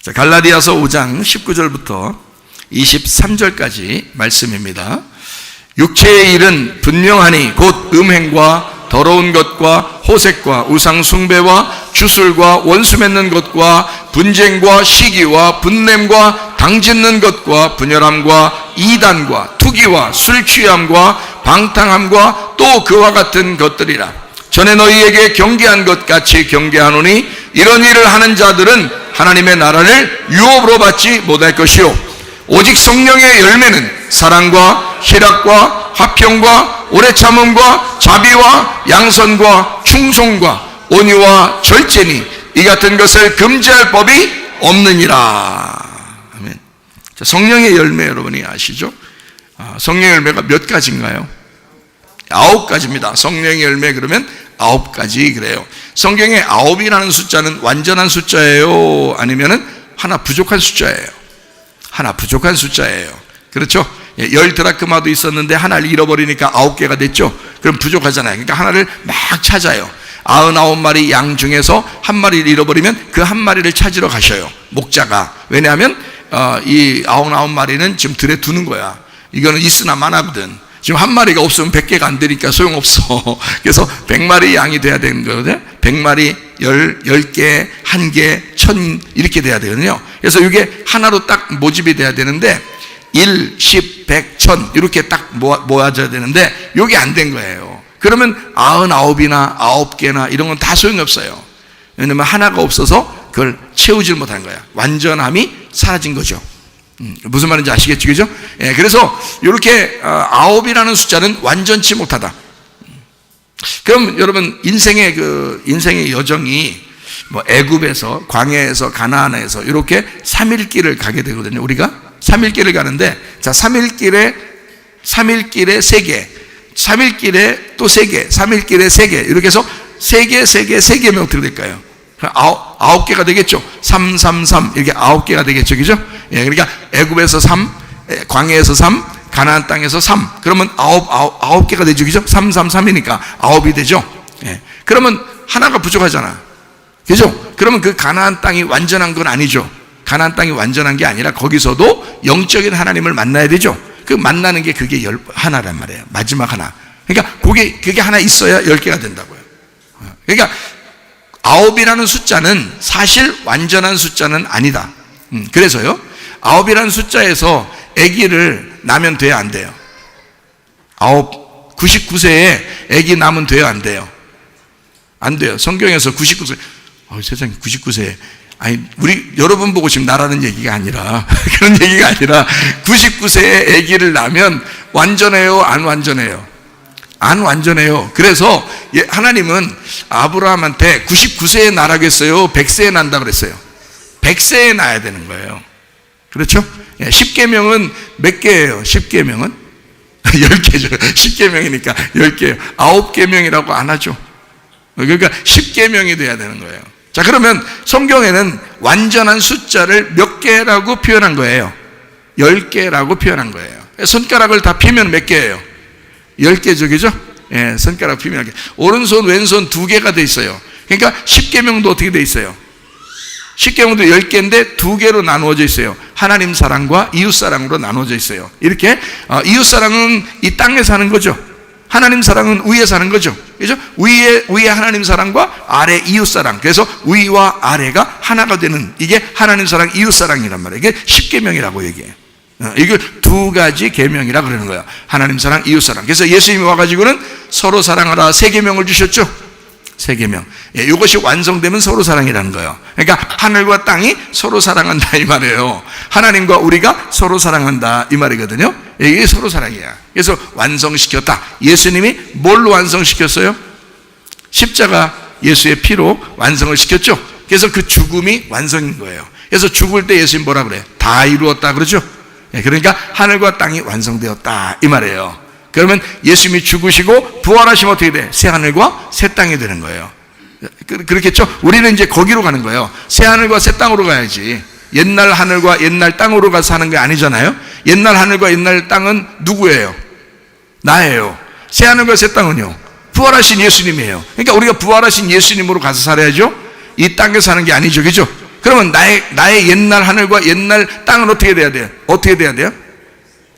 자, 갈라디아서 5장 19절부터 23절까지 말씀입니다. 육체의 일은 분명하니 곧 음행과 더러운 것과 호색과 우상 숭배와 주술과 원수 맺는 것과 분쟁과 시기와 분냄과 당짓는 것과 분열함과 이단과 투기와 술 취함과 방탕함과 또 그와 같은 것들이라. 전에 너희에게 경계한 것 같이 경계하노니 이런 일을 하는 자들은 하나님의 나라를 유업으로 받지 못할 것이요 오직 성령의 열매는 사랑과 희락과 화평과 오래 참음과 자비와 양선과 충성과 온유와 절제니 이 같은 것을 금지할 법이 없느니라. 아멘. 자, 성령의 열매 여러분이 아시죠? 성령의 열매가 몇 가지인가요? 9가지입니다. 성령의 열매 그러면 9가지 그래요. 성경에 9이라는 숫자는 완전한 숫자예요? 아니면은 하나 부족한 숫자예요? 하나 부족한 숫자예요. 그렇죠? 10드라크마도 있었는데 하나를 잃어버리니까 9개가 됐죠? 그럼 부족하잖아요. 그러니까 하나를 막 찾아요. 99마리 양 중에서 한 마리를 잃어버리면 그 한 마리를 찾으러 가셔요. 목자가. 왜냐하면 이 99마리는 지금 들에 두는 거야. 이거는 있으나 마나거든. 지금 한 마리가 없으면 100개가 안 되니까 소용없어. 그래서 100마리 양이 돼야 되는 거거든요. 100마리, 10개, 1개, 1000 이렇게 돼야 되거든요. 그래서 이게 하나로 딱 모집이 돼야 되는데 1, 10, 100, 1000 이렇게 딱 모아져야 되는데 이게 안 된 거예요. 그러면 99이나 9개나 이런 건 다 소용없어요. 왜냐면 하나가 없어서 그걸 채우질 못한 거야. 완전함이 사라진 거죠. 무슨 말인지 아시겠죠? 그죠? 예, 그래서 이렇게 9이라는 숫자는 완전치 못하다. 그럼 여러분 인생의 여정이 뭐 애굽에서 광야에서 가나안에서 이렇게 3일길을 가게 되거든요. 우리가 3일길을 가는데 자 3일길에 3개 3일길에 또 3개 3일길에 3개 이렇게 해서 3개면 어떻게 될까요? 9개가 되겠죠. 3, 3, 3 이렇게 9개가 되겠죠. 그죠? 예, 그러니까 애굽에서 3, 광야에서 3, 가나안 땅에서 3 그러면 9개가 되죠. 그죠? 3, 3, 3이니까 9이 되죠. 예, 그러면 하나가 부족하잖아. 그죠? 그러면 그 가나안 땅이 완전한 건 아니죠. 가나안 땅이 완전한 게 아니라 거기서도 영적인 하나님을 만나야 되죠. 그 만나는 게 그게 하나란 말이에요. 마지막 하나. 그러니까 그게 하나 있어야 10개가 된다고요. 그러니까 9이라는 숫자는 사실 완전한 숫자는 아니다. 그래서요 9이라는 숫자에서 아기를 낳으면 돼요, 안 돼요? 99세에 아기 낳으면 돼요, 안 돼요? 안 돼요. 성경에서 99세 세상에 99세에 아니 여러분 보고 지금 나라는 얘기가 아니라 그런 얘기가 아니라 99세에 아기를 낳으면 완전해요, 안 완전해요? 안 완전해요. 그래서 하나님은 아브라함한테 99세에 낳으라고 했어요? 100세에 낳는다 그랬어요? 100세에 낳아야 되는 거예요. 그렇죠? 10계명은 몇 개예요? 10계명은? 10개죠. 10계명이니까 10개예요. 9계명이라고 안 하죠. 그러니까 10계명이 돼야 되는 거예요. 자, 그러면 성경에는 완전한 숫자를 몇 개라고 표현한 거예요? 10개라고 표현한 거예요. 손가락을 다 피면 몇 개예요? 10개죠, 그죠? 예, 손가락 피면 10개. 오른손, 왼손 2개가 돼 있어요. 그러니까 10계명도 어떻게 돼 있어요? 10계명도 10개인데 2개로 나누어져 있어요. 하나님 사랑과 이웃 사랑으로 나누어져 있어요. 이렇게 이웃 사랑은 이 땅에 사는 거죠. 하나님 사랑은 위에 사는 거죠. 그죠? 위에 하나님 사랑과 아래 이웃 사랑. 그래서 위와 아래가 하나가 되는 이게 하나님 사랑, 이웃 사랑이란 말이에요. 이게 10계명이라고 얘기해요. 이걸 2가지 계명이라 그러는 거예요. 하나님 사랑, 이웃 사랑. 그래서 예수님이 와가지고는 서로 사랑하라 3계명을 주셨죠. 3계명. 예, 이것이 완성되면 서로 사랑이라는 거예요. 그러니까 하늘과 땅이 서로 사랑한다 이 말이에요. 하나님과 우리가 서로 사랑한다 이 말이거든요. 이게 서로 사랑이야. 그래서 완성시켰다. 예수님이 뭘로 완성시켰어요? 십자가 예수의 피로 완성을 시켰죠. 그래서 그 죽음이 완성인 거예요. 그래서 죽을 때 예수님 뭐라 그래요? 다 이루었다 그러죠. 그러니까 하늘과 땅이 완성되었다 이 말이에요. 그러면 예수님이 죽으시고 부활하시면 어떻게 돼? 새 하늘과 새 땅이 되는 거예요. 그렇겠죠? 우리는 이제 거기로 가는 거예요. 새 하늘과 새 땅으로 가야지. 옛날 하늘과 옛날 땅으로 가서 사는 게 아니잖아요. 옛날 하늘과 옛날 땅은 누구예요? 나예요. 새 하늘과 새 땅은요? 부활하신 예수님이에요. 그러니까 우리가 부활하신 예수님으로 가서 살아야죠. 이 땅에 사는 게 아니죠, 그죠? 그러면 나의 옛날 하늘과 옛날 땅은 어떻게 돼야 돼요? 어떻게 돼야 돼요?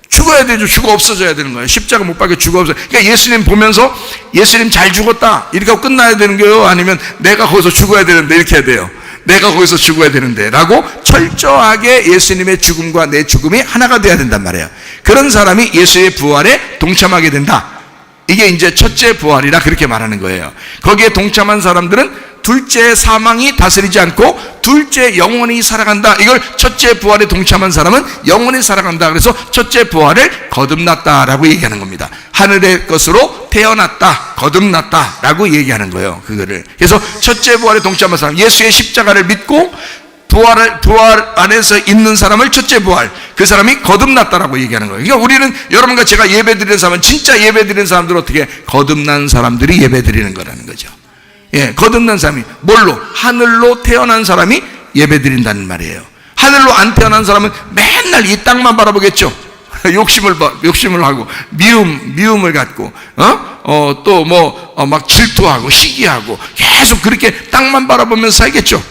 죽어야 되죠. 죽어 없어져야 되는 거예요. 십자가 못 박혀 죽어 없어. 그러니까 예수님 보면서 예수님 잘 죽었다 이렇게 하고 끝나야 되는 거예요? 아니면 내가 거기서 죽어야 되는데 이렇게 해야 돼요? 내가 거기서 죽어야 되는데 라고 철저하게 예수님의 죽음과 내 죽음이 하나가 돼야 된단 말이에요. 그런 사람이 예수의 부활에 동참하게 된다. 이게 이제 첫째 부활이라 그렇게 말하는 거예요. 거기에 동참한 사람들은 둘째 사망이 다스리지 않고 둘째 영원히 살아간다. 이걸 첫째 부활에 동참한 사람은 영원히 살아간다. 그래서 첫째 부활을 거듭났다라고 얘기하는 겁니다. 하늘의 것으로 태어났다, 거듭났다라고 얘기하는 거예요. 그거를. 그래서 첫째 부활에 동참한 사람, 예수의 십자가를 믿고 부활 안에서 있는 사람을 첫째 부활, 그 사람이 거듭났다라고 얘기하는 거예요. 그러니까 우리는 여러분과 제가 예배드리는 사람은 진짜 예배드리는 사람들은 어떻게 거듭난 사람들이 예배드리는 거라는 거죠. 예, 거듭난 사람이 뭘로? 하늘로 태어난 사람이 예배드린다는 말이에요. 하늘로 안 태어난 사람은 맨날 이 땅만 바라보겠죠. 욕심을 하고 미움을 갖고 또 막 질투하고 시기하고 계속 그렇게 땅만 바라보면서 살겠죠.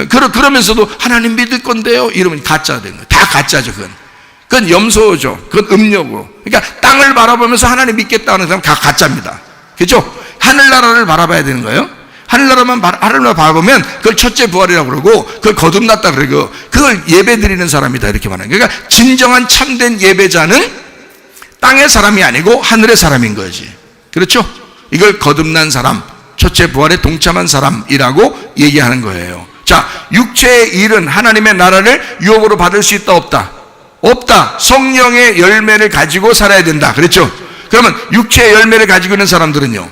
그러면서도 하나님 믿을 건데요 이러면 가짜가 되는 거예요. 다 가짜죠. 그건 염소죠. 그건 음료고. 그러니까 땅을 바라보면서 하나님 믿겠다 하는 사람은 다 가짜입니다. 그렇죠? 하늘나라를 바라봐야 되는 거예요. 하늘나라를 바라보면 그걸 첫째 부활이라고 그러고 그걸 거듭났다 그러고 그걸 예배드리는 사람이다 이렇게 말하는 거예요. 그러니까 진정한 참된 예배자는 땅의 사람이 아니고 하늘의 사람인 거지. 그렇죠? 이걸 거듭난 사람, 첫째 부활에 동참한 사람이라고 얘기하는 거예요. 자, 육체의 일은 하나님의 나라를 유업으로 받을 수 있다 없다? 없다. 성령의 열매를 가지고 살아야 된다. 그렇죠? 그러면 육체의 열매를 가지고 있는 사람들은요,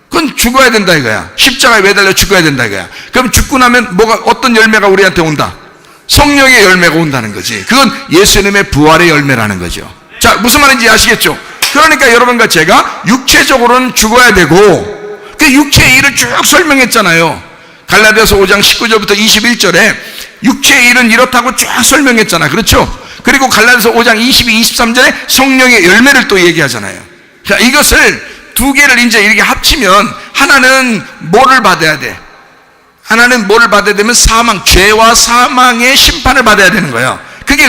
그건 죽어야 된다 이거야. 십자가에 매달려 죽어야 된다 이거야. 그럼 죽고 나면 어떤 열매가 우리한테 온다? 성령의 열매가 온다는 거지. 그건 예수님의 부활의 열매라는 거죠. 자, 무슨 말인지 아시겠죠? 그러니까 여러분과 제가 육체적으로는 죽어야 되고, 그 육체의 일을 쭉 설명했잖아요. 갈라디아서 5장 19절부터 21절에 육체의 일은 이렇다고 쫙 설명했잖아. 그렇죠? 그리고 갈라디아서 5장 22, 23절에 성령의 열매를 또 얘기하잖아요. 자, 이것을 두 개를 이제 이렇게 합치면 하나는 뭐를 받아야 돼? 하나는 뭐를 받아야 되면 사망, 죄와 사망의 심판을 받아야 되는 거예요. 그게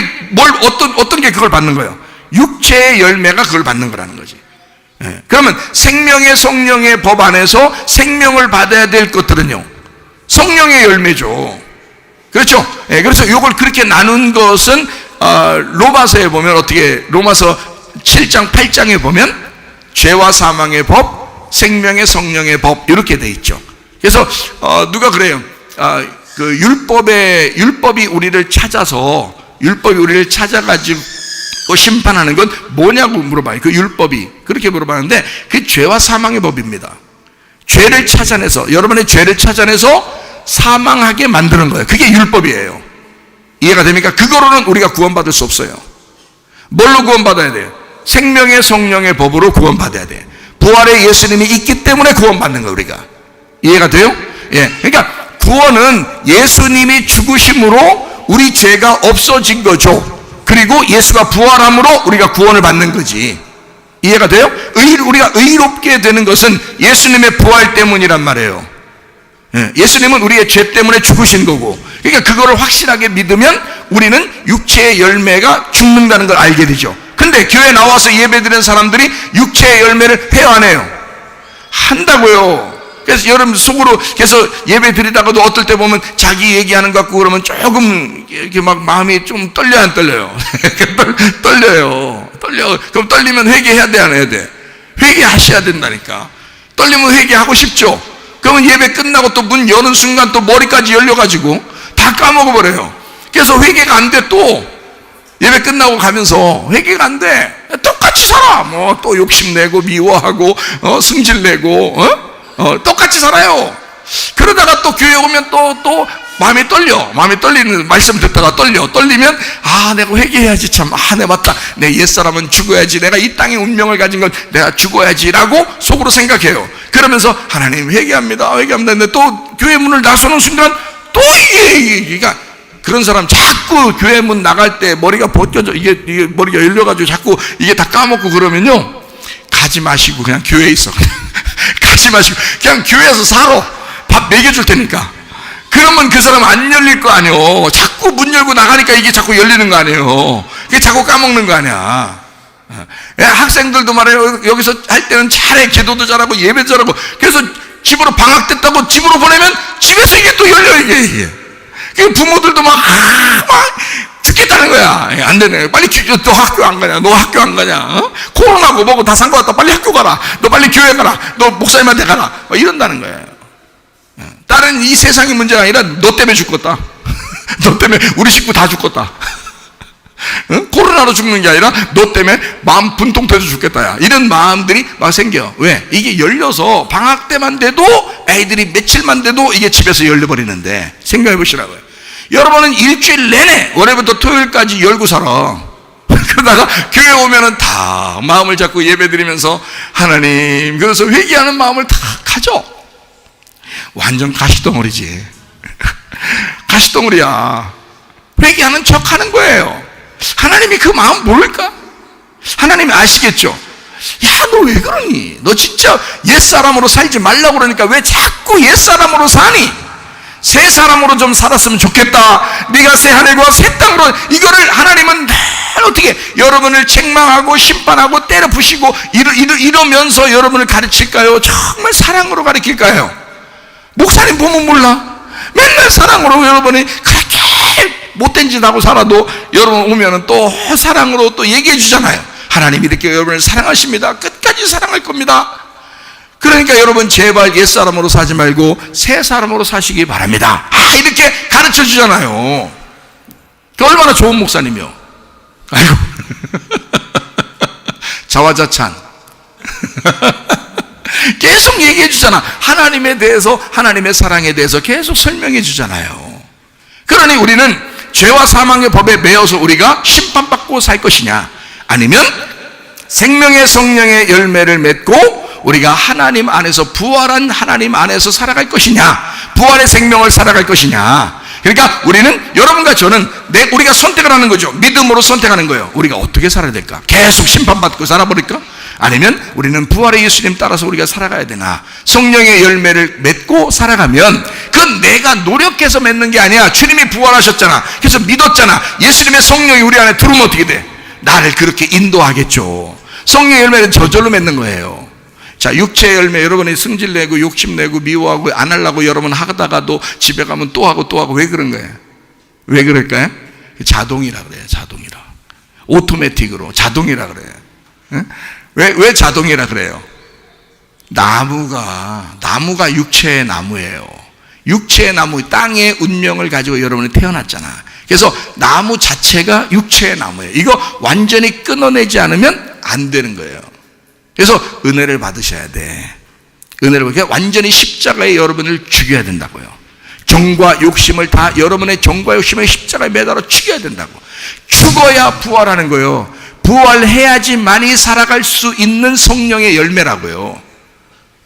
어떤 게 그걸 받는 거예요? 육체의 열매가 그걸 받는 거라는 거지. 예. 그러면 생명의 성령의 법 안에서 생명을 받아야 될 것들은요, 성령의 열매죠. 그렇죠? 예. 그래서 이걸 그렇게 나눈 것은 로마서에 보면 어떻게, 로마서 7장 8장에 보면 죄와 사망의 법, 생명의 성령의 법 이렇게 돼 있죠. 그래서 누가 그래요? 그 율법이 우리를 찾아가지고 심판하는 건 뭐냐고 물어봐요. 그 율법이 그렇게 물어봤는데 그 죄와 사망의 법입니다. 죄를 찾아내서, 여러분의 죄를 찾아내서 사망하게 만드는 거예요. 그게 율법이에요. 이해가 됩니까? 그거로는 우리가 구원받을 수 없어요. 뭘로 구원받아야 돼요? 생명의 성령의 법으로 구원받아야 돼. 부활의 예수님이 있기 때문에 구원받는 거예요, 우리가. 이해가 돼요? 예. 그러니까 구원은 예수님이 죽으심으로 우리 죄가 없어진 거죠. 그리고 예수가 부활함으로 우리가 구원을 받는 거지. 이해가 돼요? 우리가 의롭게 되는 것은 예수님의 부활 때문이란 말이에요. 예. 예수님은 우리의 죄 때문에 죽으신 거고, 그러니까 그거를 확실하게 믿으면 우리는 육체의 열매가 죽는다는 걸 알게 되죠. 근데 교회 나와서 예배드리는 사람들이 육체의 열매를 해요, 안 해요? 한다고요. 그래서 여러분 속으로 그래서 예배 드리다가도 어떨 때 보면 자기 얘기하는 것 같고 그러면 조금 이렇게 막 마음이 좀 떨려요, 안 떨려요? 떨려요. 그럼 떨리면 회개해야 돼, 안 해야 돼? 회개하셔야 된다니까. 떨리면 회개하고 싶죠? 그러면 예배 끝나고 또 문 여는 순간 또 머리까지 열려가지고 다 까먹어버려요. 그래서 회개가 안 돼. 또 예배 끝나고 가면서 회개가 안 돼. 똑같이 살아. 또 욕심내고 미워하고 승질내고 똑같이 살아요. 그러다가 또 교회 오면 또 마음이 떨려. 마음이 떨리는 말씀 듣다가 떨리면 내가 회개해야지 참. 내 맞다. 내 옛사람은 죽어야지. 내가 이 땅의 운명을 가진 건 내가 죽어야지라고 속으로 생각해요. 그러면서 하나님 회개합니다. 근데 또 교회 문을 나서는 순간 또 그러니까 그런 사람 자꾸 교회 문 나갈 때 머리가 벗겨져, 이게 머리가 열려가지고 자꾸 이게 다 까먹고 그러면요, 가지 마시고 그냥 교회에 있어. 가지 마시고 그냥 교회에서 살아. 밥 먹여줄 테니까. 그러면 그 사람 안 열릴 거 아니에요. 자꾸 문 열고 나가니까 이게 자꾸 열리는 거 아니에요. 이게 자꾸 까먹는 거 아니야. 학생들도 말해요. 여기서 할 때는 잘해. 기도도 잘하고 예배도 잘하고. 그래서 집으로 방학됐다고 집으로 보내면 집에서 이게 또 열려, 이게. 부모들도 막 듣겠다는 거야. 안 되네. 빨리 너 학교 안 가냐? 너 학교 안 가냐? 코로나고 뭐고 다 상관없다. 빨리 학교 가라. 너 빨리 교회 가라. 너 목사님한테 가라. 이런다는 거예요. 다른 이 세상의 문제가 아니라 너 때문에 죽겠다. 너 때문에 우리 식구 다 죽겠다. 코로나로 죽는 게 아니라 너 때문에 마음 분통 터져 죽겠다. 야. 이런 마음들이 막 생겨. 왜? 이게 열려서 방학 때만 돼도 애들이 며칠만 돼도 이게 집에서 열려버리는데 생각해 보시라고요. 여러분은 일주일 내내 월요일부터 토요일까지 열고 살아. 그러다가 교회 오면은 다 마음을 잡고 예배 드리면서 하나님, 그래서 회개하는 마음을 다 가져. 완전 가시덩어리지. 가시덩어리야. 회개하는 척 하는 거예요. 하나님이 그 마음 모를까? 하나님이 아시겠죠? 야, 너 왜 그러니? 너 진짜 옛사람으로 살지 말라고 그러니까 왜 자꾸 옛사람으로 사니? 새 사람으로 좀 살았으면 좋겠다. 네가 새 하늘과 새 땅으로. 이거를 하나님은 늘 어떻게 여러분을 책망하고 심판하고 때려 부시고 이러면서 여러분을 가르칠까요? 정말 사랑으로 가르칠까요? 목사님 보면 몰라. 맨날 사랑으로 여러분이 그렇게 못된 짓 하고 살아도 여러분 오면은 또 사랑으로 또 얘기해 주잖아요. 하나님이 이렇게 여러분을 사랑하십니다. 끝까지 사랑할 겁니다. 그러니까 여러분 제발 옛사람으로 사지 말고 새 사람으로 사시기 바랍니다. 이렇게 가르쳐 주잖아요. 얼마나 좋은 목사님이요. 아이고. 자화자찬. 계속 얘기해 주잖아. 하나님에 대해서, 하나님의 사랑에 대해서 계속 설명해 주잖아요. 그러니 우리는 죄와 사망의 법에 매여서 우리가 심판받고 살 것이냐, 아니면 생명의 성령의 열매를 맺고 우리가 하나님 안에서, 부활한 하나님 안에서 살아갈 것이냐, 부활의 생명을 살아갈 것이냐. 그러니까 우리는, 여러분과 저는 우리가 선택을 하는 거죠. 믿음으로 선택하는 거예요. 우리가 어떻게 살아야 될까? 계속 심판받고 살아버릴까? 아니면 우리는 부활의 예수님 따라서 우리가 살아가야 되나? 성령의 열매를 맺고 살아가면 그건 내가 노력해서 맺는 게 아니야. 주님이 부활하셨잖아. 그래서 믿었잖아. 예수님의 성령이 우리 안에 들어오면 어떻게 돼? 나를 그렇게 인도하겠죠. 성령의 열매는 저절로 맺는 거예요. 자, 육체의 열매, 여러분이 승질내고 욕심내고 미워하고 안 하려고 여러분 하다가도 집에 가면 또 하고 또 하고. 왜 그런 거예요? 왜 그럴까요? 자동이라 그래요. 자동이라. 오토매틱으로 자동이라 그래요. 왜 자동이라 그래요? 나무가 육체의 나무예요. 육체의 나무, 땅의 운명을 가지고 여러분이 태어났잖아. 그래서 나무 자체가 육체의 나무예요. 이거 완전히 끊어내지 않으면 안 되는 거예요. 그래서 은혜를 받으셔야 돼. 은혜를 받으니까 완전히 십자가에 여러분을 죽여야 된다고요. 정과 욕심을 다, 여러분의 정과 욕심을 십자가에 매달아 죽여야 된다고. 죽어야 부활하는 거예요. 부활해야지만이 살아갈 수 있는 성령의 열매라고요.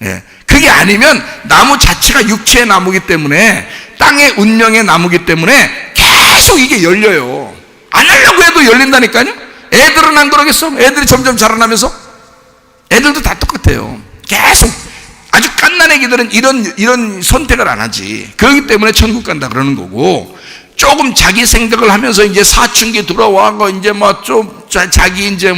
예. 그게 아니면 나무 자체가 육체의 나무기 때문에, 땅의 운명의 나무기 때문에 계속 이게 열려요. 안 하려고 해도 열린다니까요. 애들은 안 그러겠어? 애들이 점점 자라나면서 애들도 다 똑같아요. 계속 아주 갓난 애기들은 이런 선택을 안 하지. 그렇기 때문에 천국 간다 그러는 거고, 조금 자기 생각을 하면서 이제 사춘기 들어와고 이제 뭐 좀 자기 이제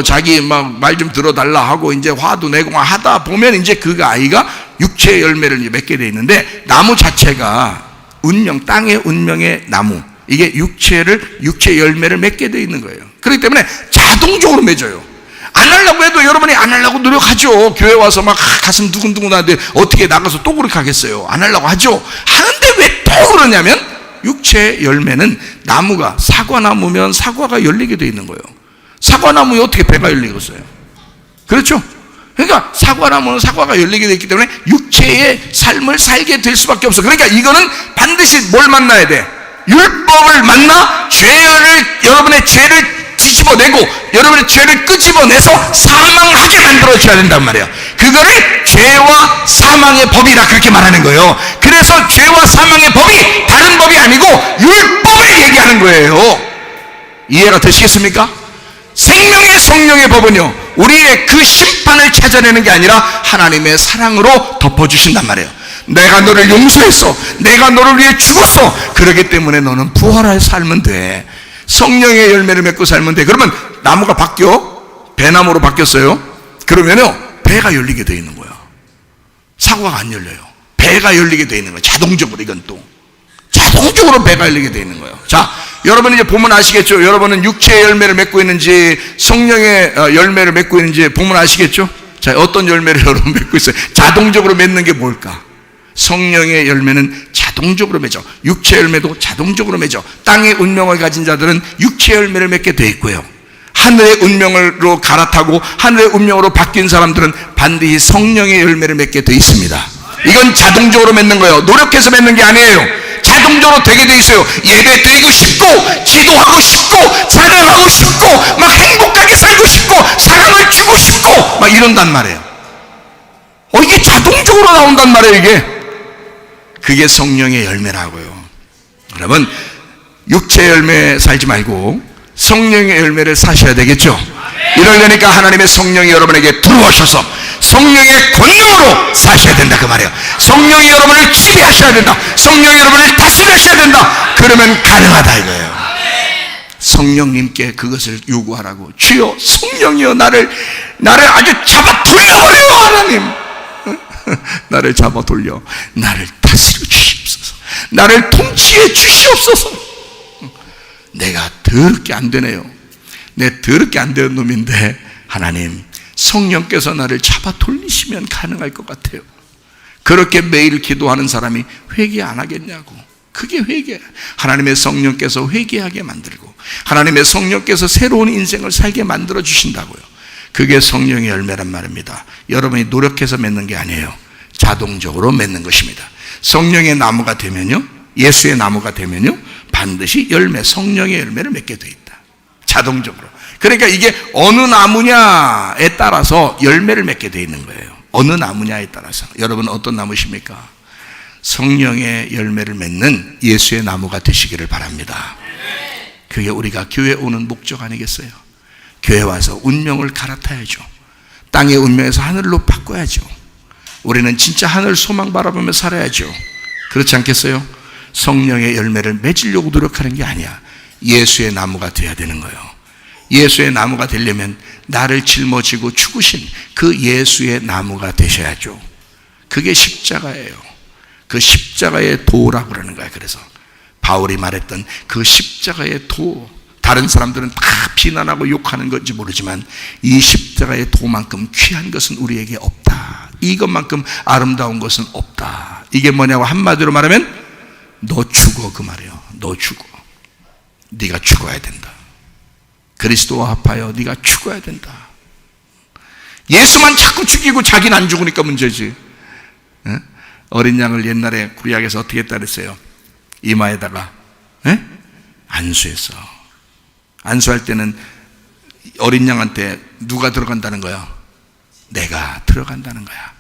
자기 막 말 좀 들어달라 하고 이제 화도 내고 하다 보면 이제 그 아이가 육체의 열매를 이제 맺게 돼 있는데, 나무 자체가 운명, 땅의 운명의 나무, 이게 육체의 열매를 맺게 돼 있는 거예요. 그렇기 때문에 자동적으로 맺어요. 안 하려고 해도 여러분이 안 하려고 노력하죠. 교회 와서 막 가슴 두근두근하는데 어떻게 나가서 또 그렇게 하겠어요? 안 하려고 하죠. 하는데 왜 또 그러냐면, 육체의 열매는 나무가, 사과나무면 사과가 열리게 돼 있는 거예요. 사과나무에 어떻게 배가 열리겠어요? 그렇죠? 그러니까 사과나무는 사과가 열리게 돼 있기 때문에 육체의 삶을 살게 될 수밖에 없어. 그러니까 이거는 반드시 뭘 만나야 돼? 율법을 만나 여러분의 죄를 뒤집어내고 여러분의 죄를 끄집어내서 사망하게 만들어줘야 된단 말이에요. 그거를 죄와 사망의 법이라 그렇게 말하는 거예요. 그래서 죄와 사망의 법이 다른 법이 아니고 율법을 얘기하는 거예요. 이해가 되시겠습니까? 생명의 성령의 법은요, 우리의 그 심판을 찾아내는 게 아니라 하나님의 사랑으로 덮어주신단 말이에요. 내가 너를 용서했어. 내가 너를 위해 죽었어. 그렇기 때문에 너는 부활하여 살면 돼. 성령의 열매를 맺고 살면 돼. 그러면 나무가 바뀌어? 배나무로 바뀌었어요. 그러면요 배가 열리게 돼 있는 거야. 사과가 안 열려요. 배가 열리게 돼 있는 거야. 자동적으로. 이건 또 자동적으로 배가 열리게 돼 있는 거예요. 자, 여러분 이제 보면 아시겠죠? 여러분은 육체의 열매를 맺고 있는지 성령의 열매를 맺고 있는지 보면 아시겠죠? 자, 어떤 열매를 여러분 맺고 있어요? 자동적으로 맺는 게 뭘까? 성령의 열매는 자동적으로 맺어. 육체 열매도 자동적으로 맺어. 땅의 운명을 가진 자들은 육체 열매를 맺게 돼 있고요. 하늘의 운명으로 갈아타고 하늘의 운명으로 바뀐 사람들은 반드시 성령의 열매를 맺게 돼 있습니다. 이건 자동적으로 맺는 거예요. 노력해서 맺는 게 아니에요. 자동적으로 되게 돼 있어요. 예배 드리고 싶고, 기도하고 싶고, 찬양하고 싶고, 막 행복하게 살고 싶고, 사랑을 주고 싶고, 막 이런단 말이에요. 이게 자동적으로 나온단 말이에요, 이게. 그게 성령의 열매라고요. 여러분, 육체의 열매 살지 말고 성령의 열매를 사셔야 되겠죠. 이러려니까 하나님의 성령이 여러분에게 들어오셔서 성령의 권능으로 사셔야 된다 그 말이에요. 성령이 여러분을 지배하셔야 된다. 성령이 여러분을 다스리셔야 된다. 그러면 가능하다 이거예요. 성령님께 그것을 요구하라고. 주여 성령이여 나를 아주 잡아 돌려버려요 하나님. 나를 잡아 돌려 나를 다스려 주시옵소서. 나를 통치해 주시옵소서. 내가 더럽게 안 되네요. 내 더럽게 안 되는 놈인데 하나님 성령께서 나를 잡아 돌리시면 가능할 것 같아요. 그렇게 매일 기도하는 사람이 회개 안 하겠냐고. 그게 회개. 하나님의 성령께서 회개하게 만들고 하나님의 성령께서 새로운 인생을 살게 만들어 주신다고요. 그게 성령의 열매란 말입니다. 여러분이 노력해서 맺는 게 아니에요. 자동적으로 맺는 것입니다. 성령의 나무가 되면요, 예수의 나무가 되면요, 반드시 성령의 열매를 맺게 돼 있다. 자동적으로. 그러니까 이게 어느 나무냐에 따라서 열매를 맺게 돼 있는 거예요. 어느 나무냐에 따라서. 여러분 어떤 나무십니까? 성령의 열매를 맺는 예수의 나무가 되시기를 바랍니다. 그게 우리가 교회 오는 목적 아니겠어요? 교회 와서 운명을 갈아타야죠. 땅의 운명에서 하늘로 바꿔야죠. 우리는 진짜 하늘 소망 바라보며 살아야죠. 그렇지 않겠어요? 성령의 열매를 맺으려고 노력하는 게 아니야. 예수의 나무가 되어야 되는 거예요. 예수의 나무가 되려면 나를 짊어지고 죽으신 그 예수의 나무가 되셔야죠. 그게 십자가예요. 그 십자가의 도라고 그러는 거야. 그래서 바울이 말했던 그 십자가의 도, 다른 사람들은 다 비난하고 욕하는 건지 모르지만 이 십자가의 도만큼 귀한 것은 우리에게 없다. 이것만큼 아름다운 것은 없다. 이게 뭐냐고 한마디로 말하면 너 죽어 그 말이에요. 너 죽어. 네가 죽어야 된다. 그리스도와 합하여 네가 죽어야 된다. 예수만 자꾸 죽이고 자기는 안 죽으니까 문제지. 어린 양을 옛날에 구약에서 어떻게 했다 그랬어요? 이마에다가 안수했어. 안수할 때는 어린 양한테 누가 들어간다는 거야? 내가 들어간다는 거야.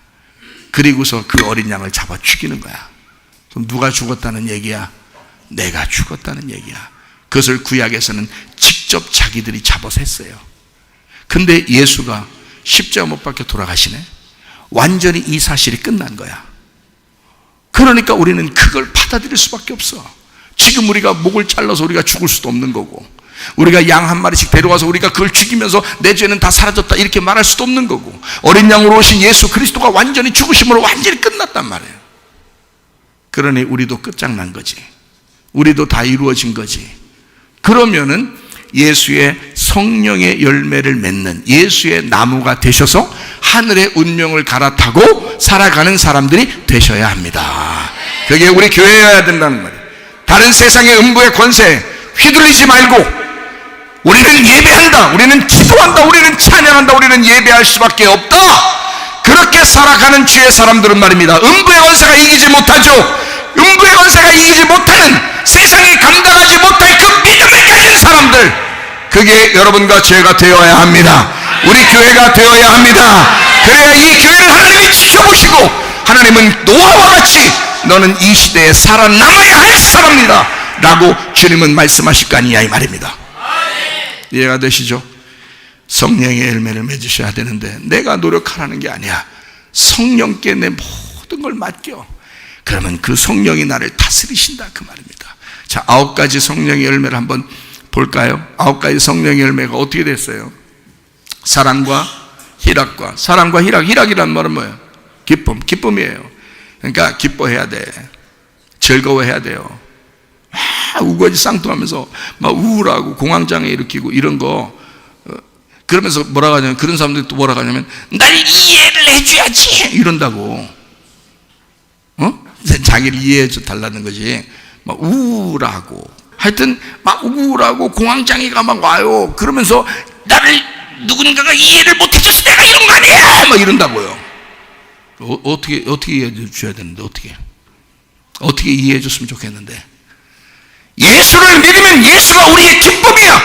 그리고서 그 어린 양을 잡아 죽이는 거야. 그럼 누가 죽었다는 얘기야? 내가 죽었다는 얘기야. 그것을 구약에서는 직접 자기들이 잡아서 했어요. 근데 예수가 십자가 못 박혀 돌아가시네. 완전히 이 사실이 끝난 거야. 그러니까 우리는 그걸 받아들일 수밖에 없어. 지금 우리가 목을 잘라서 우리가 죽을 수도 없는 거고, 우리가 양 한 마리씩 데려와서 우리가 그걸 죽이면서 내 죄는 다 사라졌다 이렇게 말할 수도 없는 거고, 어린 양으로 오신 예수 그리스도가 완전히 죽으심으로 완전히 끝났단 말이에요. 그러니 우리도 끝장난 거지. 우리도 다 이루어진 거지. 그러면은 예수의 성령의 열매를 맺는 예수의 나무가 되셔서 하늘의 운명을 갈아타고 살아가는 사람들이 되셔야 합니다. 그게 우리 교회여야 된다는 말이에요. 다른 세상의 음부의 권세에 휘둘리지 말고 우리는 예배한다, 우리는 기도한다, 우리는 찬양한다, 우리는 예배할 수밖에 없다. 그렇게 살아가는 주의 사람들은 말입니다, 음부의 권세가 이기지 못하죠. 음부의 권세가 이기지 못하는, 세상이 감당하지 못할 그 믿음을 가진 사람들, 그게 여러분과 제가 되어야 합니다. 우리 교회가 되어야 합니다. 그래야 이 교회를 하나님이 지켜보시고 하나님은 노아와 같이 너는 이 시대에 살아남아야 할 사람이다 라고 주님은 말씀하실 거 아니냐 이 말입니다. 이해가 되시죠? 성령의 열매를 맺으셔야 되는데 내가 노력하라는 게 아니야. 성령께 내 모든 걸 맡겨. 그러면 그 성령이 나를 다스리신다 그 말입니다. 자, 9가지 성령의 열매를 한번 볼까요? 9가지 성령의 열매가 어떻게 됐어요? 사랑과 희락과, 사랑과 희락이란 말은 뭐예요? 기쁨이에요. 그러니까 기뻐해야 돼. 즐거워해야 돼요. 우거지 쌍뚱하면서 막 우울하고 공황장애 일으키고 이런 거, 그러면서 뭐라고 하냐면, 그런 사람들이 또 뭐라고 하냐면 날 이해를 해줘야지 이런다고. 자기를 이해해 줘 달라는 거지. 막 우울하고, 하여튼 막 우울하고 공황장애가 막 와요. 그러면서 나를 누군가가 이해를 못 해줘서 내가 이런 거 아니야 막 이런다고요. 어떻게 이해해 줘야 되는데, 어떻게 이해해 줬으면 좋겠는데. 예수를 믿으면 예수가 우리의 기쁨이야.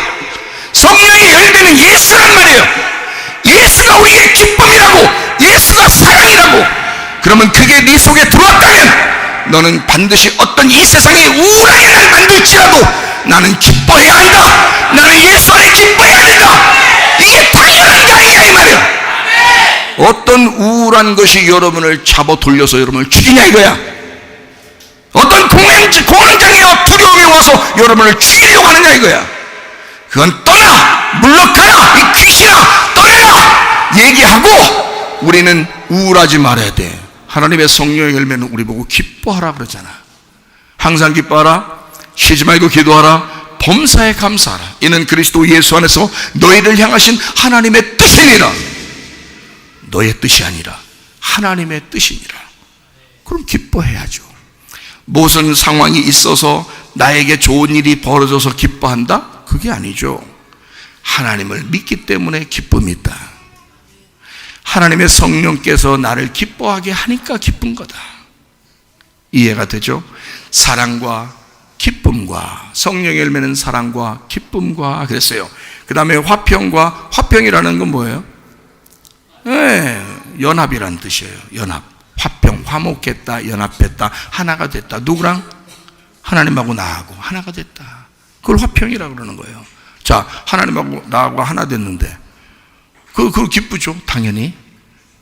성령의 열매는 예수란 말이에요. 예수가 우리의 기쁨이라고, 예수가 사랑이라고. 그러면 그게 네 속에 들어왔다면 너는 반드시 어떤 이 세상에 우울하게 날 만들지라도 나는 기뻐해야 한다. 나는 예수 안에 기뻐해야 된다. 이게 당연한 거 아니냐 이 말이에요. 어떤 우울한 것이 여러분을 잡아 돌려서 여러분을 죽이냐 이거야. 어떤 공황장애와 두려움이 와서 여러분을 죽이려고 하느냐 이거야. 그건 떠나, 물러가라, 이 귀신아 떠나라 얘기하고, 우리는 우울하지 말아야 돼. 하나님의 성령의 열매는 우리 보고 기뻐하라 그러잖아. 항상 기뻐하라, 쉬지 말고 기도하라, 범사에 감사하라. 이는 그리스도 예수 안에서 너희를 향하신 하나님의 뜻이니라. 너의 뜻이 아니라 하나님의 뜻이니라. 그럼 기뻐해야죠. 무슨 상황이 있어서 나에게 좋은 일이 벌어져서 기뻐한다? 그게 아니죠. 하나님을 믿기 때문에 기쁨이 있다. 하나님의 성령께서 나를 기뻐하게 하니까 기쁜 거다. 이해가 되죠? 사랑과 기쁨과, 성령의 열매는 사랑과 기쁨과 그랬어요. 그 다음에 화평이라는 건 뭐예요? 연합이라는 뜻이에요. 연합, 화평, 화목했다, 연합했다, 하나가 됐다. 누구랑? 하나님하고 나하고 하나가 됐다. 그걸 화평이라고 그러는 거예요. 자, 하나님하고 나하고 하나 됐는데 그거 기쁘죠, 당연히.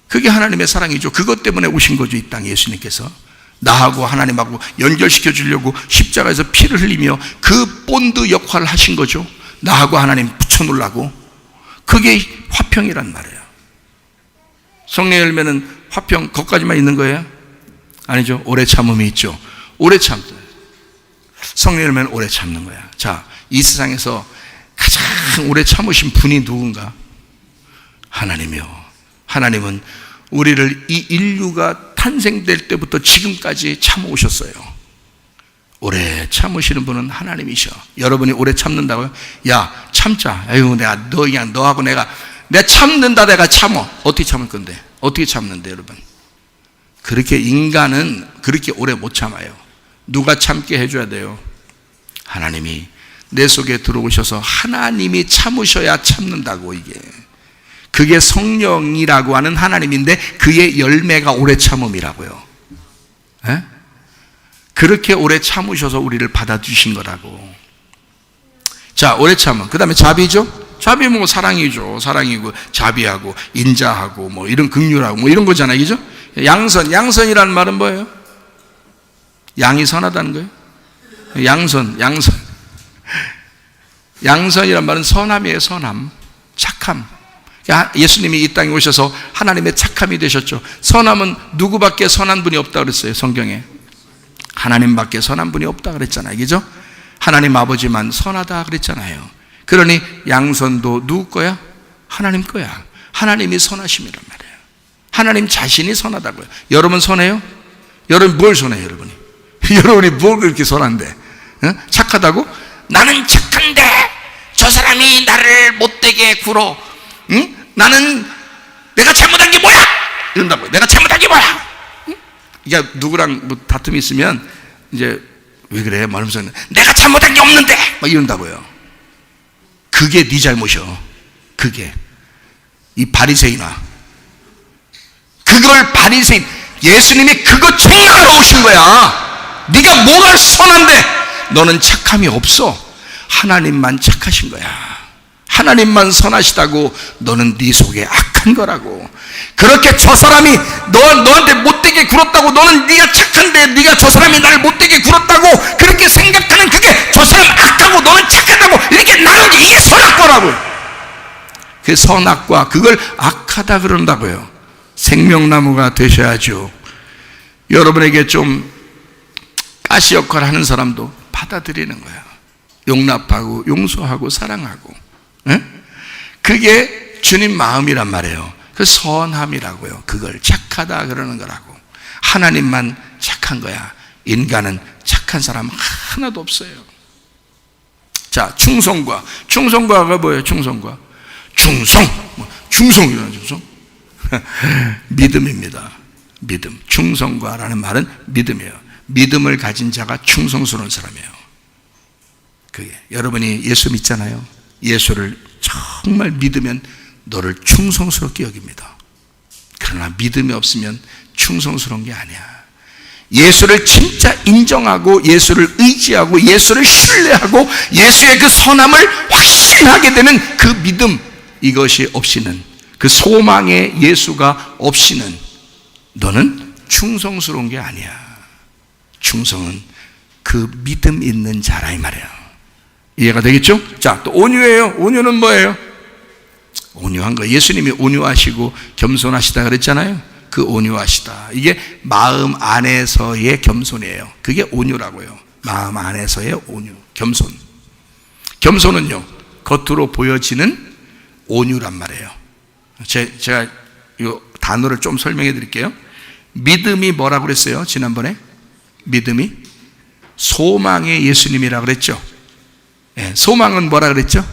그게 하나님의 사랑이죠. 그것 때문에 오신 거죠, 이 땅에 예수님께서. 나하고 하나님하고 연결시켜 주려고 십자가에서 피를 흘리며 그 본드 역할을 하신 거죠. 나하고 하나님 붙여놓으려고. 그게 화평이란 말이에요. 성령의 열매는 화평, 거기까지만 있는 거예요? 아니죠. 오래 참음이 있죠. 오래 참다. 성령의 열매는 오래 참는 거야. 자, 이 세상에서 가장 오래 참으신 분이 누군가? 하나님이요. 하나님은 우리를 이 인류가 탄생될 때부터 지금까지 참아오셨어요. 오래 참으시는 분은 하나님이셔. 여러분이 오래 참는다고요? 야, 참자. 아유, 너하고 내가 참는다. 내가 참어. 어떻게 참을 건데? 어떻게 참는데, 여러분? 그렇게 인간은 그렇게 오래 못 참아요. 누가 참게 해줘야 돼요? 하나님이 내 속에 들어오셔서 하나님이 참으셔야 참는다고. 이게 그게 성령이라고 하는 하나님인데 그의 열매가 오래 참음이라고요. 에? 그렇게 오래 참으셔서 우리를 받아주신 거라고. 자, 오래 참음. 그 다음에 자비죠. 자비 뭐 사랑이죠. 사랑이고 자비하고 인자하고 뭐 이런 긍휼하고 뭐 이런 거잖아요, 그죠? 양선이라는 말은 뭐예요? 양이 선하다는 거예요. 양선이란 말은 선함이에요. 선함, 착함. 예수님이 이 땅에 오셔서 하나님의 착함이 되셨죠. 선함은 누구밖에 선한 분이 없다 그랬어요, 성경에. 하나님밖에 선한 분이 없다 그랬잖아요, 그죠? 하나님 아버지만 선하다 그랬잖아요. 그러니 양선도 누구 거야? 하나님 거야. 하나님이 선하심이란 말이에요. 하나님 자신이 선하다고요. 여러분 선해요? 여러분 뭘 선해요, 여러분이? 여러분이 뭘 그렇게 선한데? 착하다고? 나는 착한데 저 사람이 나를 못되게 굴어. 응? 나는 내가 잘못한 게 뭐야? 이런다고요. 내가 잘못한 게 뭐야? 응? 그러니까 누구랑 뭐 다툼이 있으면 이제 왜 그래? 말하면서 내가 잘못한 게 없는데 막 이런다고요. 그게 네 잘못이요. 그게 이 바리새인아, 그걸 바리새인, 예수님이 그거 증명하러 오신 거야. 네가 뭐가 선한데 너는 착함이 없어. 하나님만 착하신 거야. 하나님만 선하시다고 너는 네 속에 악한 거라고. 그렇게 저 사람이 너한테 못되게 굴었다고, 너는 네가 착한데 네가 저 사람이 날 못되게 굴었다고 그렇게 생각하는 그게 저 사람 악하고 너는 착하다고 이렇게 나누는 게 이게 선악과라고. 그 선악과, 그걸 악하다 그런다고요. 생명나무가 되셔야죠. 여러분에게 좀 가시 역할을 하는 사람도 받아들이는 거야. 용납하고 용서하고 사랑하고. 에? 그게 주님 마음이란 말이에요. 그 선함이라고요. 그걸 착하다 그러는 거라고. 하나님만 착한 거야. 인간은 착한 사람 하나도 없어요. 자, 충성과. 충성과가 뭐예요? 충성과. 충성이라는 충성? 믿음입니다. 믿음. 충성과라는 말은 믿음이에요. 믿음을 가진 자가 충성스러운 사람이에요. 그게 여러분이 예수 믿잖아요. 예수를 정말 믿으면 너를 충성스럽게 여깁니다. 그러나 믿음이 없으면 충성스러운 게 아니야. 예수를 진짜 인정하고 예수를 의지하고 예수를 신뢰하고 예수의 그 선함을 확신하게 되는 그 믿음, 이것이 없이는, 그 소망의 예수가 없이는 너는 충성스러운 게 아니야. 충성은 그 믿음 있는 자라 이 말이에요. 이해가 되겠죠? 자, 또 온유예요. 온유는 뭐예요? 온유한 거. 예수님이 온유하시고 겸손하시다 그랬잖아요. 그 온유하시다, 이게 마음 안에서의 겸손이에요. 그게 온유라고요. 마음 안에서의 온유, 겸손. 겸손은요, 겉으로 보여지는 온유란 말이에요. 제가 이 단어를 좀 설명해 드릴게요. 믿음이 뭐라고 그랬어요? 지난번에 믿음이 소망의 예수님이라고 그랬죠. 네, 소망은 뭐라 그랬죠?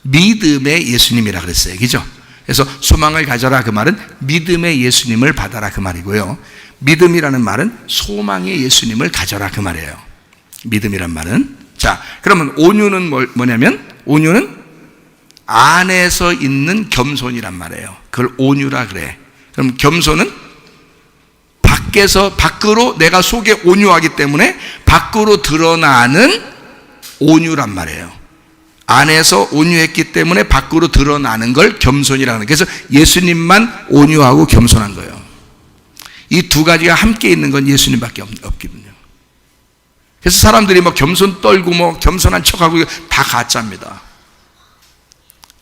믿음의 예수님이라고 그랬어요. 그죠? 그래서 소망을 가져라 그 말은 믿음의 예수님을 받아라 그 말이고요. 믿음이라는 말은 소망의 예수님을 가져라 그 말이에요. 믿음이란 말은. 자, 그러면 온유는 뭐냐면, 온유는 안에서 있는 겸손이란 말이에요. 그걸 온유라 그래. 그럼 겸손은 밖으로 내가 속에 온유하기 때문에 밖으로 드러나는 온유란 말이에요. 안에서 온유했기 때문에 밖으로 드러나는 걸 겸손이라고 하는. 그래서 예수님만 온유하고 겸손한 거예요. 이 두 가지가 함께 있는 건 예수님밖에 없거든요. 그래서 사람들이 뭐 겸손 떨고 뭐 겸손한 척하고 다 가짜입니다.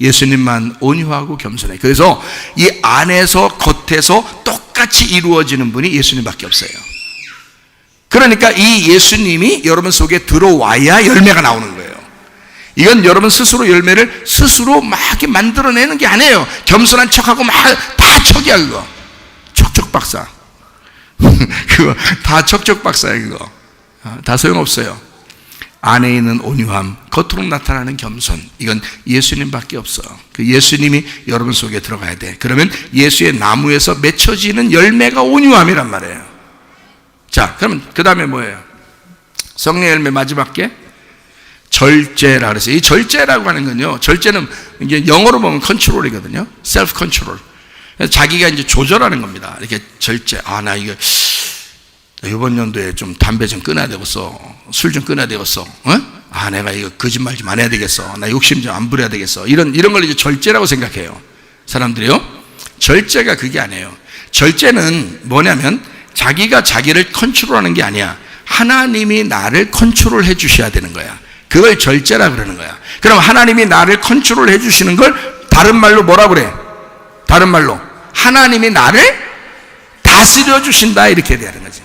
예수님만 온유하고 겸손해. 그래서 이 안에서 겉에서 똑같이 이루어지는 분이 예수님밖에 없어요. 그러니까 이 예수님이 여러분 속에 들어와야 열매가 나오는 거예요. 이건 여러분 스스로 열매를 스스로 막 이렇게 만들어내는 게 아니에요. 겸손한 척하고 막 다 척이야 그거. 척척 박사. 그거 다 척척 박사야 그거. 다 소용없어요. 안에 있는 온유함, 겉으로 나타나는 겸손, 이건 예수님밖에 없어. 그 예수님이 여러분 속에 들어가야 돼. 그러면 예수의 나무에서 맺혀지는 열매가 온유함이란 말이에요. 자, 그러면 그 다음에 뭐예요? 성령의 열매 마지막 게 절제라 그랬어요. 이 절제라고 하는 건요, 절제는 이제 영어로 보면 컨트롤이거든요. 셀프 컨트롤. 자기가 이제 조절하는 겁니다. 이렇게 절제. 나 이거 이번 연도에 좀 담배 좀 끊어야 되겠어. 술 좀 끊어야 되겠어. 내가 이거 거짓말 좀 안 해야 되겠어. 나 욕심 좀 안 부려야 되겠어. 이런 걸 이제 절제라고 생각해요. 사람들이요. 절제가 그게 아니에요. 절제는 뭐냐면 자기가 자기를 컨트롤하는 게 아니야. 하나님이 나를 컨트롤해 주셔야 되는 거야. 그걸 절제라 그러는 거야. 그럼 하나님이 나를 컨트롤 해주시는 걸 다른 말로 뭐라 그래? 다른 말로 하나님이 나를 다스려 주신다 이렇게 되는 거지.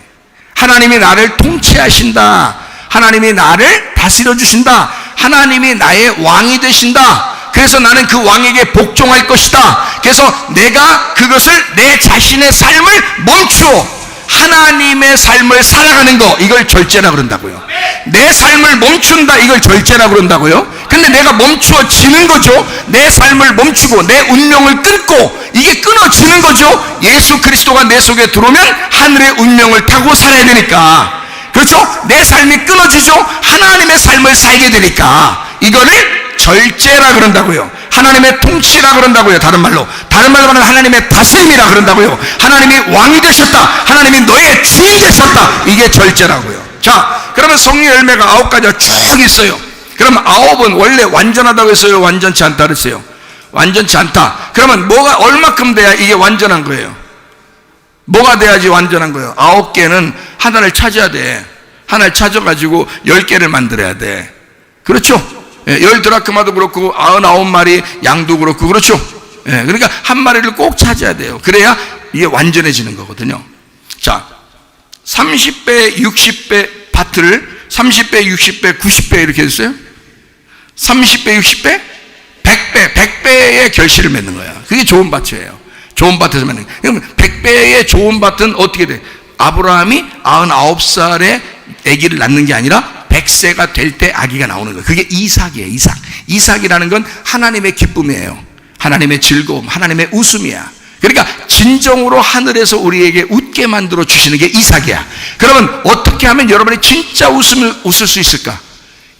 하나님이 나를 통치하신다. 하나님이 나를 다스려 주신다. 하나님이 나의 왕이 되신다. 그래서 나는 그 왕에게 복종할 것이다. 그래서 내가 그것을 내 자신의 삶을 멈추어 하나님의 삶을 살아가는 거, 이걸 절제라 그런다고요. 내 삶을 멈춘다, 이걸 절제라 그런다고요. 근데 내가 멈추어지는 거죠. 내 삶을 멈추고 내 운명을 끊고 이게 끊어지는 거죠. 예수 그리스도가 내 속에 들어오면 하늘의 운명을 타고 살아야 되니까. 그렇죠? 내 삶이 끊어지죠. 하나님의 삶을 살게 되니까 이거를 절제라 그런다고요. 하나님의 통치라 그런다고요. 다른 말로 하면 하나님의 다스림이라 그런다고요. 하나님이 왕이 되셨다. 하나님이 너의 주인 되셨다. 이게 절제라고요. 자, 그러면 성령의 열매가 9가지가 쭉 있어요. 그럼 9은 원래 완전하다고 했어요? 완전치 않다 그랬어요? 완전치 않다. 그러면 뭐가 얼마큼 돼야 이게 완전한 거예요? 뭐가 돼야지 완전한 거예요? 9개는 하나를 찾아야 돼. 하나를 찾아가지고 10개를 만들어야 돼. 그렇죠? 10드라크마도 그렇고 99마리 양도 그렇고, 그렇죠? 그러니까 한 마리를 꼭 찾아야 돼요. 그래야 이게 완전해지는 거거든요. 자, 30배, 60배 밭을 30배, 60배, 90배 이렇게 했어요. 30배, 60배, 100배, 100배의 결실을 맺는 거야. 그게 좋은 밭이에요. 좋은 밭에서 맺는 거예요. 그럼 100배의 좋은 밭은 어떻게 돼? 아브라함이 99살에 아기를 낳는 게 아니라 100세가 될 때 아기가 나오는 거예요. 그게 이삭이에요. 이삭. 이삭이라는 건 하나님의 기쁨이에요. 하나님의 즐거움, 하나님의 웃음이야. 그러니까 진정으로 하늘에서 우리에게 웃게 만들어 주시는 게 이삭이야. 그러면 어떻게 하면 여러분이 진짜 웃을 수 있을까?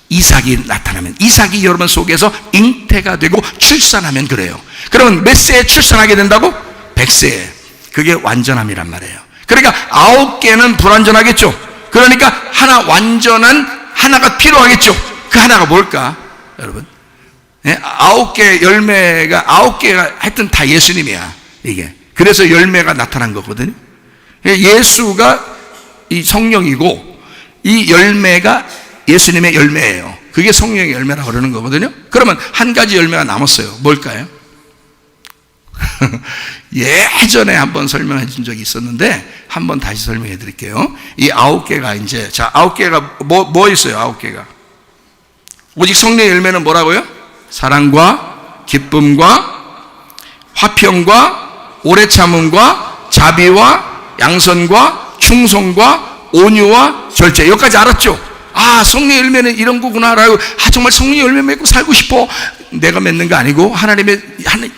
이삭이 나타나면, 이삭이 여러분 속에서 잉태가 되고 출산하면 그래요. 그러면 몇 세에 출산하게 된다고? 100세에. 그게 완전함이란 말이에요. 그러니까 9개는 불완전하겠죠. 그러니까 하나 완전한 하나가 필요하겠죠. 그 하나가 뭘까? 여러분, 9개 열매가 9개가 하여튼 다 예수님이야. 이게 그래서 열매가 나타난 거거든요. 예수가 이 성령이고 이 열매가 예수님의 열매예요. 그게 성령의 열매라고 그러는 거거든요. 그러면 한 가지 열매가 남았어요. 뭘까요? 예전에 한번 설명해 준 적이 있었는데 한번 다시 설명해 드릴게요. 이 9개가 이제, 자, 9개가 뭐 있어요? 9개가 오직 성령의 열매는 뭐라고요? 사랑과 기쁨과 화평과 오래 참음과 자비와 양선과 충성과 온유와 절제. 여기까지 알았죠? 아, 성령의 열매는 이런 거구나라고. 아, 정말 성령의 열매 맺고 살고 싶어. 내가 맺는 거 아니고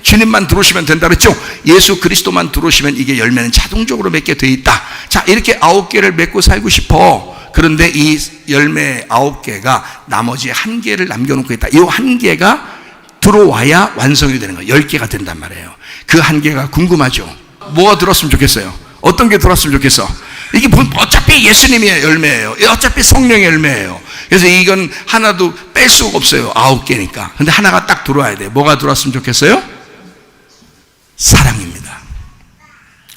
주님만 들어오시면 된다 그랬죠? 예수 그리스도만 들어오시면 이게 열매는 자동적으로 맺게 돼 있다. 자, 이렇게 9개를 맺고 살고 싶어. 그런데 이 열매 9개가 나머지 1개를 남겨놓고 있다. 이 1개가 들어와야 완성이 되는 거예요. 10개가 된단 말이에요. 그 1개가 궁금하죠? 뭐가 들었으면 좋겠어요? 어떤 게 들었으면 좋겠어? 이게 어차피 예수님의 열매예요. 어차피 성령의 열매예요. 그래서 이건 하나도 뺄 수가 없어요. 9개니까. 근데 하나가 딱 들어와야 돼. 뭐가 들어왔으면 좋겠어요? 사랑입니다.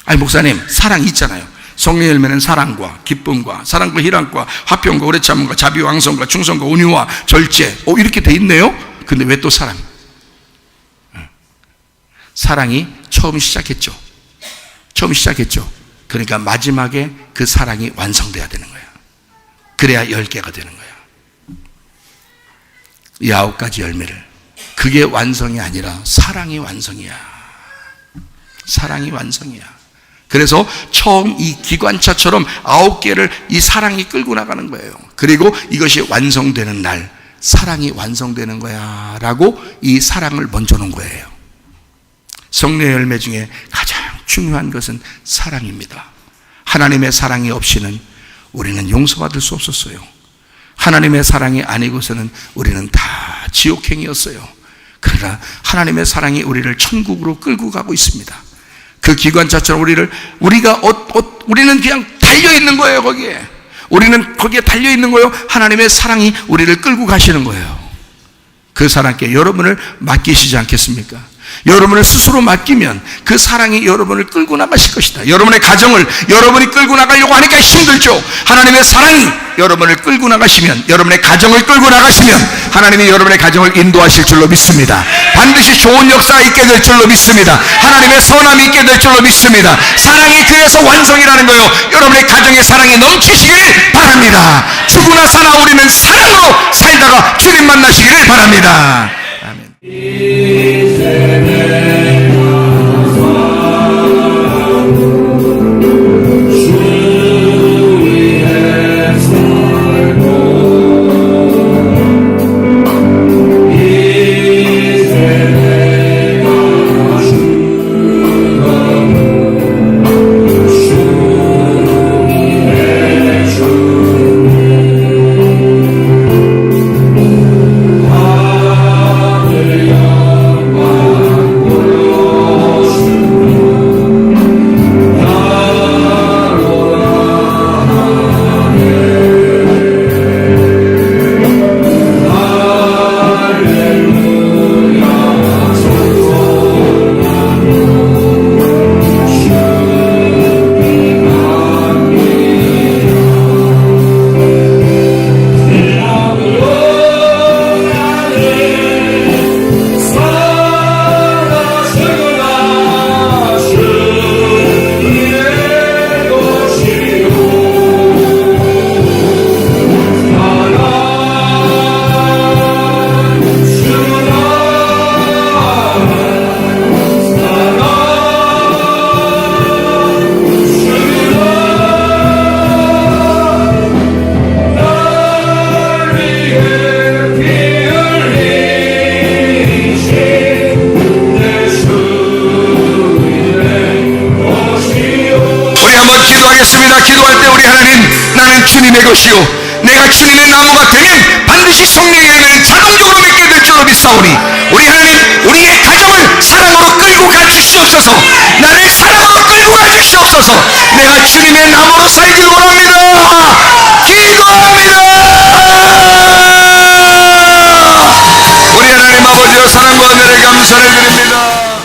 아니, 목사님, 사랑 있잖아요. 성령의 열매는 사랑과 기쁨과 사랑과 희락과 화평과 오래 참음과 자비와 양선과 충성과 온유와 절제. 이렇게 돼 있네요. 근데 왜 또 사랑? 사랑이 처음 시작했죠. 그러니까 마지막에 그 사랑이 완성돼야 되는 거야. 그래야 10개가 되는 거야. 이 9가지 열매를. 그게 완성이 아니라 사랑이 완성이야. 사랑이 완성이야. 그래서 처음 이 기관차처럼 9개를 이 사랑이 끌고 나가는 거예요. 그리고 이것이 완성되는 날 사랑이 완성되는 거야 라고 이 사랑을 먼저 놓은 거예요. 성령의 열매 중에 가장 중요한 것은 사랑입니다. 하나님의 사랑이 없이는 우리는 용서받을 수 없었어요. 하나님의 사랑이 아니고서는 우리는 다 지옥행이었어요. 그러나 하나님의 사랑이 우리를 천국으로 끌고 가고 있습니다. 그 기관차처럼 우리는 그냥 달려있는 거예요. 거기에 우리는 거기에 달려있는 거예요. 하나님의 사랑이 우리를 끌고 가시는 거예요. 그 사랑께 여러분을 맡기시지 않겠습니까? 여러분을 스스로 맡기면 그 사랑이 여러분을 끌고 나가실 것이다. 여러분의 가정을 여러분이 끌고 나가려고 하니까 힘들죠. 하나님의 사랑이 여러분을 끌고 나가시면, 여러분의 가정을 끌고 나가시면 하나님이 여러분의 가정을 인도하실 줄로 믿습니다. 반드시 좋은 역사가 있게 될 줄로 믿습니다. 하나님의 선함이 있게 될 줄로 믿습니다. 사랑이 그래서 완성이라는 거예요. 여러분의 가정에 사랑이 넘치시길 바랍니다. 죽으나 사나 우리는 사랑으로 살다가 주님 만나시기를 바랍니다. 것이요 내가 주님의 나무가 되면 반드시 성령의 열매를 자동적으로 맺게 될 줄로 믿사오니 우리 하나님 우리의 가정을 사랑으로 끌고 가 주시옵소서. 나를 사랑으로 끌고 가 주시옵소서. 내가 주님의 나무로 살기를 원합니다. 기도합니다.